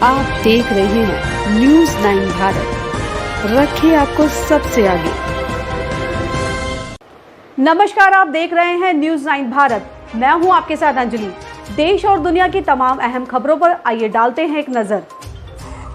आप देख रहे हैं न्यूज़ 9 भारत, रखिए आपको सबसे आगे। नमस्कार, आप देख रहे हैं न्यूज़ 9 भारत। मैं हूं आपके साथ अंजलि। देश और दुनिया की तमाम अहम खबरों पर आइए डालते हैं एक नजर।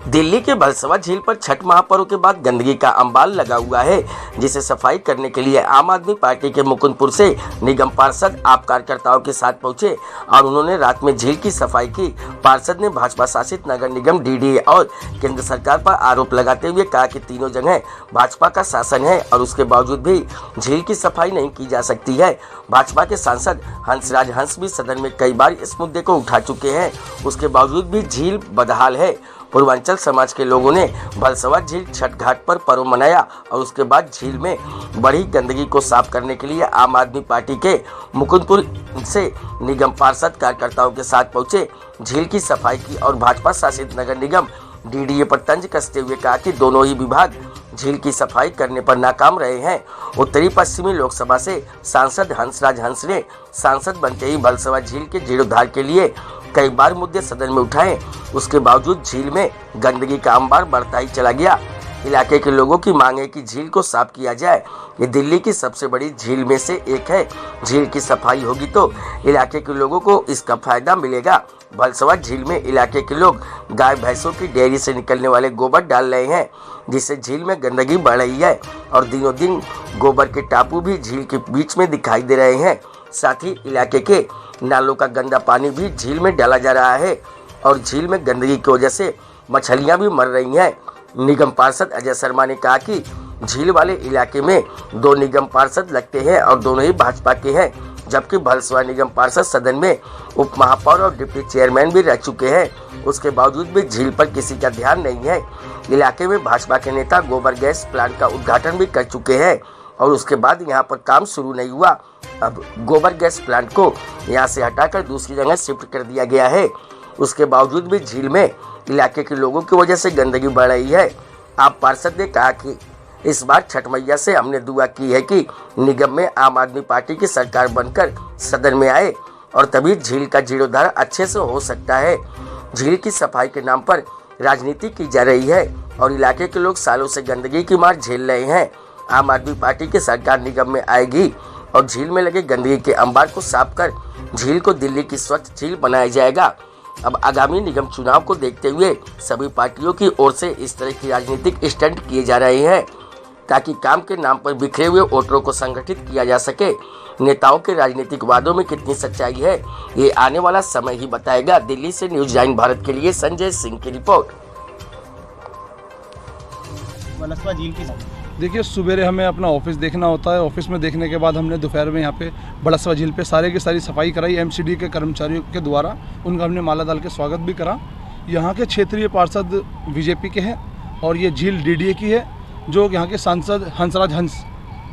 दिल्ली के भलसवा झील पर छठ महापर्व के बाद गंदगी का अंबाल लगा हुआ है, जिसे सफाई करने के लिए आम आदमी पार्टी के मुकुंदपुर से निगम पार्षद आप कार्यकर्ताओं के साथ पहुंचे और उन्होंने रात में झील की सफाई की। पार्षद ने भाजपा शासित नगर निगम डीडीए और केंद्र सरकार पर आरोप लगाते हुए कहा कि तीनों जगह भाजपा का शासन है और उसके बावजूद भी झील की सफाई नहीं की जा सकती है। भाजपा के सांसद हंसराज हंस भी सदन में कई बार इस मुद्दे को उठा चुके हैं, उसके बावजूद भी झील बदहाल है। पूर्वांचल समाज के लोगों ने भलसवा झील छठ घाट पर पर्व मनाया और उसके बाद झील में बढ़ी गंदगी को साफ करने के लिए आम आदमी पार्टी के मुकुंदपुर से निगम पार्षद कार्यकर्ताओं के साथ पहुंचे, झील की सफाई की और भाजपा शासित नगर निगम डीडीए पर तंज कसते हुए कहा कि दोनों ही विभाग झील की सफाई करने पर नाकाम रहे हैं। उत्तरी पश्चिमी लोकसभा से सांसद हंसराज हंस ने सांसद बनते ही भलसवा झील के जीर्णोद्धार के लिए कई बार मुद्दे सदन में उठाए, उसके बावजूद झील में गंदगी का अंबार बढ़ता ही चला गया। इलाके के लोगों की मांग है कि झील को साफ किया जाए। ये दिल्ली की सबसे बड़ी झील में से एक है। झील की सफाई होगी तो इलाके के लोगों को इसका फायदा मिलेगा। भलसवा झील में इलाके के लोग गाय भैंसों की डेयरी से निकलने वाले गोबर डाल रहे हैं, जिससे झील में गंदगी बढ़ रही है और दिनों दिन गोबर के टापू भी झील के बीच में दिखाई दे रहे हैं। साथ ही इलाके के नालों का गंदा पानी भी झील में डाला जा रहा है और झील में गंदगी की वजह से मछलियां भी मर रही हैं। निगम पार्षद अजय शर्मा ने कहा कि झील वाले इलाके में 2 निगम पार्षद लगते हैं और दोनों ही भाजपा के हैं, जबकि भलसवा निगम पार्षद सदन में उप महापौर और डिप्टी चेयरमैन भी रह चुके हैं। उसके बावजूद भी झील पर किसी का ध्यान नहीं है। इलाके में भाजपा के नेता गोबर गैस प्लांट का उद्घाटन भी कर चुके हैं और उसके बाद यहाँ पर काम शुरू नहीं हुआ। अब गोबर गैस प्लांट को यहाँ से हटाकर दूसरी जगह शिफ्ट कर दिया गया है। उसके बावजूद भी झील में इलाके के लोगों की वजह से गंदगी बढ़ रही है। आप पार्षद ने कहा कि इस बार छठ मैया से हमने दुआ की है कि निगम में आम आदमी पार्टी की सरकार बनकर सदन में आए और तभी झील का जीर्णोद्धार अच्छे से हो सकता है। झील की सफाई के नाम पर राजनीति की जा रही है और इलाके के लोग सालों से गंदगी की मार झेल रहे हैं। आम आदमी पार्टी की सरकार निगम में आएगी और झील में लगे गंदगी के अंबार को साफ कर झील को दिल्ली की स्वच्छ झील बनाया जाएगा। अब आगामी निगम चुनाव को देखते हुए सभी पार्टियों की ओर से इस तरह की राजनीतिक स्टंट किए जा रहे हैं ताकि काम के नाम पर बिखरे हुए वोटरों को संगठित किया जा सके। नेताओं के राजनीतिक वादों में कितनी सच्चाई है, ये आने वाला समय ही बताएगा। दिल्ली से न्यूज़ 9 भारत के लिए संजय सिंह की रिपोर्ट। भलसवा झील की देखिए, सुबेरे हमें अपना ऑफिस देखना होता है। ऑफिस में देखने के बाद हमने दोपहर में यहाँ पे भलसवा झील पे सारे की सारी सफाई कराई एमसीडी के कर्मचारियों के द्वारा। उनका हमने माला डाल के स्वागत भी करा। यहाँ के क्षेत्रीय पार्षद बीजेपी के हैं और ये झील डीडीए की है, जो यहाँ के सांसद हंसराज हंस,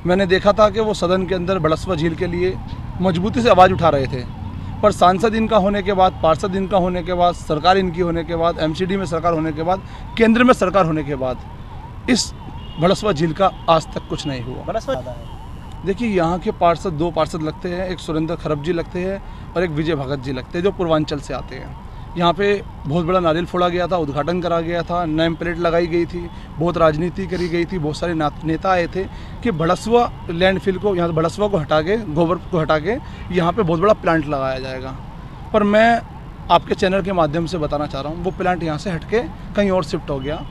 मैंने देखा था कि वो सदन के अंदर भलसवा झील के लिए मजबूती से आवाज़ उठा रहे थे। पर सांसद इनका होने के बाद, पार्षद इनका होने के बाद, सरकार इनकी होने के बाद, एमसीडी में सरकार होने के बाद, केंद्र में सरकार होने के बाद इस भलसवा झील का आज तक कुछ नहीं हुआ। देखिए, यहाँ के पार्षद 2 पार्षद लगते हैं, एक सुरेंद्र खरब जी लगते हैं और एक विजय भगत जी लगते हैं, जो पूर्वांचल से आते हैं। यहाँ पे बहुत बड़ा नारियल फोड़ा गया था, उद्घाटन करा गया था, नेम प्लेट लगाई गई थी, बहुत राजनीति करी गई थी, बहुत सारे नेता आए थे कि भलसवा लैंडफिल को, यहाँ भलसवा को हटा के, गोबर को हटा के यहाँ पे बहुत बड़ा प्लांट लगाया जाएगा। पर मैं आपके चैनल के माध्यम से बताना चाह रहा हूँ, वो प्लांट यहाँ से हट के कहीं और शिफ्ट हो गया।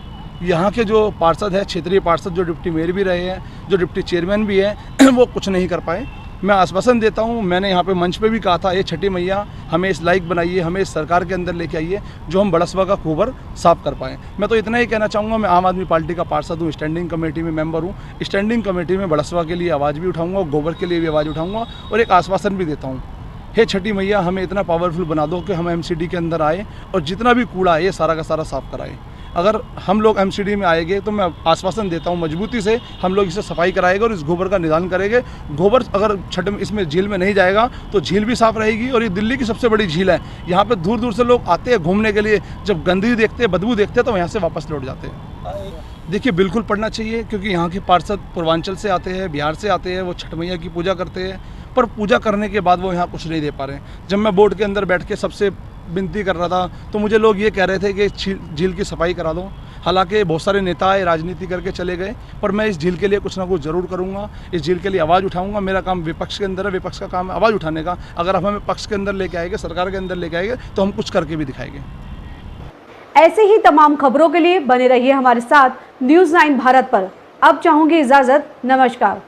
यहाँ के जो पार्षद है, क्षेत्रीय पार्षद, जो डिप्टी मेयर भी रहे हैं, जो डिप्टी चेयरमैन भी हैं, वो कुछ नहीं कर पाए। मैं आश्वासन देता हूँ, मैंने यहाँ पे मंच पे भी कहा था, ये छठी मैया हमें इस लायक बनाइए, हमें इस सरकार के अंदर लेके आइए जो हम भलसवा का गोबर साफ कर पाएँ। मैं तो इतना ही कहना चाहूँगा, मैं आम आदमी पार्टी का पार्षद हूँ, स्टैंडिंग कमेटी में मेंबर हूँ। स्टैंडिंग कमेटी में भलसवा के लिए आवाज़ भी उठाऊँगा, गोबर के लिए भी आवाज़ उठाऊँगा और एक आश्वासन भी देता हूँ, हे छठी मैया हमें इतना पावरफुल बना दो कि हम एमसीडी के अंदर आए और जितना भी कूड़ा है ये सारा का सारा साफ कराएं। अगर हम लोग एमसीडी में आएंगे तो मैं आश्वासन देता हूँ, मजबूती से हम लोग इसे सफाई कराएंगे और इस गोबर का निदान करेंगे। गोबर अगर छठ में इसमें झील में नहीं जाएगा तो झील भी साफ रहेगी और ये दिल्ली की सबसे बड़ी झील है। यहाँ पे दूर दूर से लोग आते हैं घूमने के लिए, जब गंदगी देखते हैं, बदबू देखते हैं तो यहाँ से वापस लौट जाते हैं। देखिए, बिल्कुल पढ़ना चाहिए, क्योंकि यहाँ के पार्षद पूर्वांचल से आते हैं, बिहार से आते हैं, वो छठ मैया की पूजा करते हैं, पर पूजा करने के बाद वो यहाँ कुछ नहीं दे पा रहे हैं। जब मैं बोर्ड के अंदर बैठ के सबसे विनती कर रहा था, तो मुझे लोग ये कह रहे थे कि झील की सफाई करा दो। हालांकि बहुत सारे नेता आए, राजनीति करके चले गए, पर मैं इस झील के लिए कुछ ना कुछ ज़रूर करूंगा। इस झील के लिए आवाज़ उठाऊंगा। मेरा काम विपक्ष के अंदर है, विपक्ष का काम है आवाज़ उठाने का। अगर आप हमें पक्ष के अंदर लेके आएंगे, सरकार के अंदर लेके आएंगे, तो हम कुछ करके भी दिखाएंगे। ऐसे ही तमाम खबरों के लिए बने रहिए हमारे साथ न्यूज़ 9 भारत पर। अब चाहूंगी इजाजत, नमस्कार।